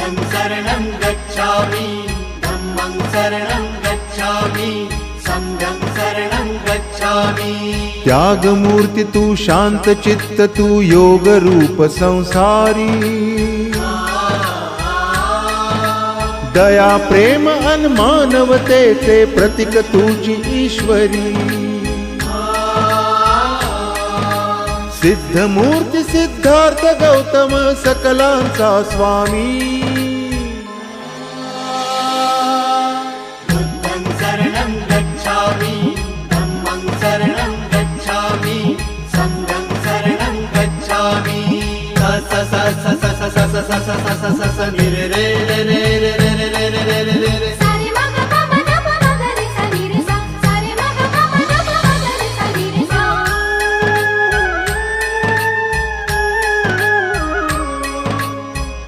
शरणं गच्छामि धम्मं शरणं गच्छामि संघं शरणं गच्छामि। त्यागमूर्ती तू शांत चित्त तू योग रूप संसारी दया प्रेम अन मानवतेचे प्रतीक तुझी ईश्वरी सिद्धमूर्ती सिद्धार्थ गौतम सकलांचा स्वामी बुद्धं शरणं गच्छामि धम्मं शरणं गच्छामि संघं शरणं गच्छामि। स स स स स स स स स स स स स नि रे